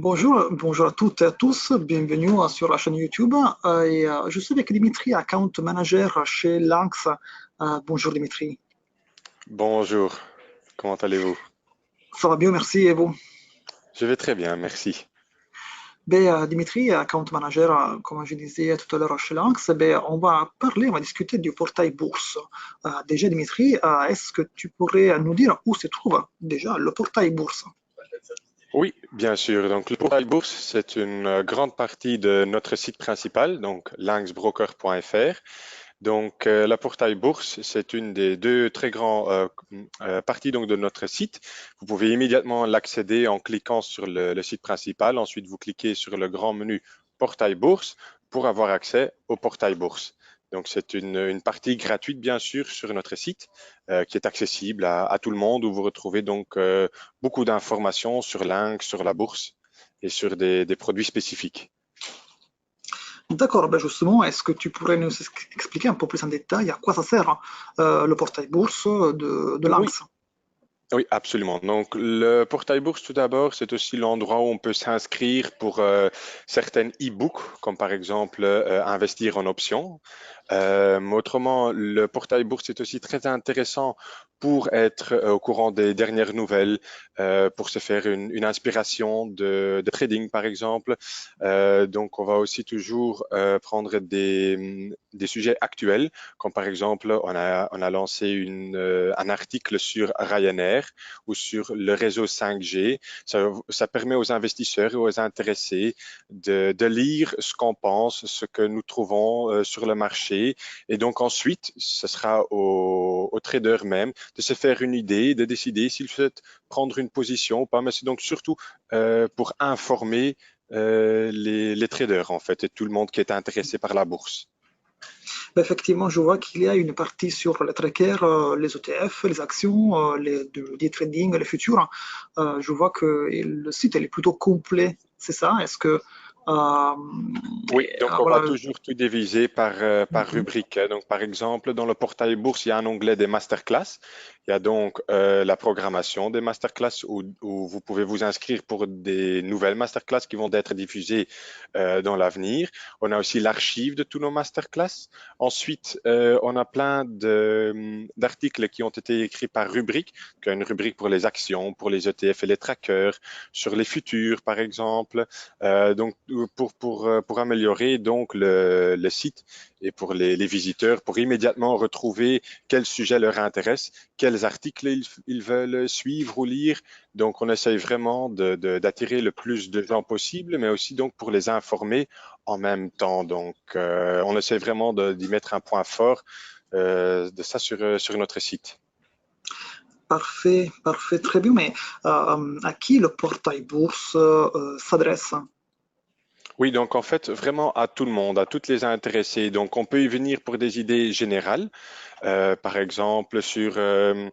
Bonjour à toutes et à tous, bienvenue sur la chaîne YouTube. Je suis avec Dimitri, account manager chez Lynx. Bonjour Dimitri. Bonjour, comment allez-vous? Ça va bien, merci. Et vous? Je vais très bien, merci. Dimitri, account manager, comme je disais tout à l'heure chez Lynx, on va discuter du portail bourse. Déjà Dimitri, est-ce que tu pourrais nous dire où se trouve déjà le portail bourse? Oui, bien sûr. Donc, le portail bourse, c'est une grande partie de notre site principal, donc lynxbroker.fr. Donc, la portail bourse, c'est une des deux très grandes parties donc, de notre site. Vous pouvez immédiatement l'accéder en cliquant sur le site principal. Ensuite, vous cliquez sur le grand menu portail bourse pour avoir accès au portail bourse. Donc, c'est une partie gratuite, bien sûr, sur notre site qui est accessible à tout le monde où vous retrouvez donc beaucoup d'informations sur Lynx, sur la bourse et sur des produits spécifiques. D'accord, justement, est-ce que tu pourrais nous expliquer un peu plus en détail à quoi ça sert le portail bourse de Oui, Lynx? oui, absolument. Donc, le portail bourse, tout d'abord, c'est aussi l'endroit où on peut s'inscrire pour certaines e-books, comme par exemple investir en options. Autrement, le portail bourse est aussi très intéressant pour être au courant des dernières nouvelles, pour se faire une inspiration de trading, par exemple. Donc, on va aussi toujours prendre des sujets actuels, comme par exemple, on a lancé un article sur Ryanair ou sur le réseau 5G. Ça permet aux investisseurs et aux intéressés de lire ce qu'on pense, ce que nous trouvons sur le marché. Et donc ensuite, ce sera aux traders même de se faire une idée, de décider s'ils souhaitent prendre une position ou pas. Mais c'est donc surtout pour informer les traders en fait et tout le monde qui est intéressé par la bourse. Effectivement, je vois qu'il y a une partie sur les trackers, les ETF, les actions, les day trading, les futurs. Je vois que le site est plutôt complet, c'est ça? Est-ce que Oui, donc on va voilà. toujours tout diviser par Mhm. rubrique. Donc, par exemple, dans le portail bourse, il y a un onglet des masterclass. Il y a donc la programmation des masterclass où vous pouvez vous inscrire pour des nouvelles masterclass qui vont être diffusées dans l'avenir. On a aussi l'archive de tous nos masterclass. Ensuite, on a plein d'articles qui ont été écrits par rubrique. Donc, il y a une rubrique pour les actions, pour les ETF et les trackers, sur les futurs, par exemple. Donc pour améliorer donc le site et pour les visiteurs, pour immédiatement retrouver quel sujet leur intéresse, quels articles ils veulent suivre ou lire. Donc on essaye vraiment d'attirer le plus de gens possible, mais aussi donc pour les informer en même temps. Donc on essaie vraiment d'y mettre un point fort de ça sur notre site. Parfait, parfait, très bien. Mais à qui le portail bourse s'adresse? Oui, donc en fait, vraiment à tout le monde, à toutes les intéressés. Donc on peut y venir pour des idées générales. Par exemple, sur une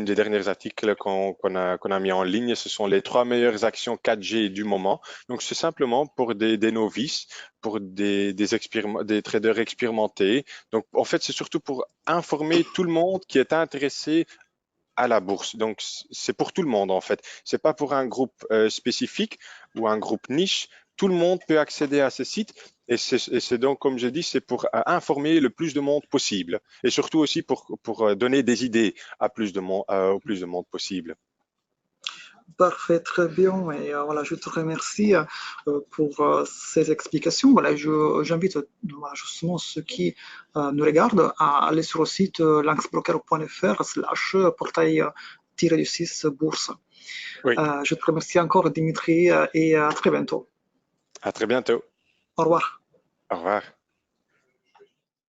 des derniers articles qu'on a mis en ligne, ce sont les 3 meilleures actions 4G du moment. Donc, c'est simplement pour des novices, pour des traders expérimentés. Donc, en fait, c'est surtout pour informer tout le monde qui est intéressé à la bourse. Donc, c'est pour tout le monde, en fait. C'est pas pour un groupe spécifique ou un groupe niche. Tout le monde peut accéder à ce site et c'est donc, comme je dis, c'est pour informer le plus de monde possible et surtout aussi pour donner des idées à plus de monde, au plus de monde possible. Parfait, très bien. Et voilà, je te remercie pour ces explications. Voilà, j'invite voilà, justement ceux qui nous regardent à aller sur le site lanxbroker.fr/portail-du-6 bourse. Oui, Je te remercie encore, Dimitri, et à très bientôt. à très bientôt. Au revoir. Au revoir.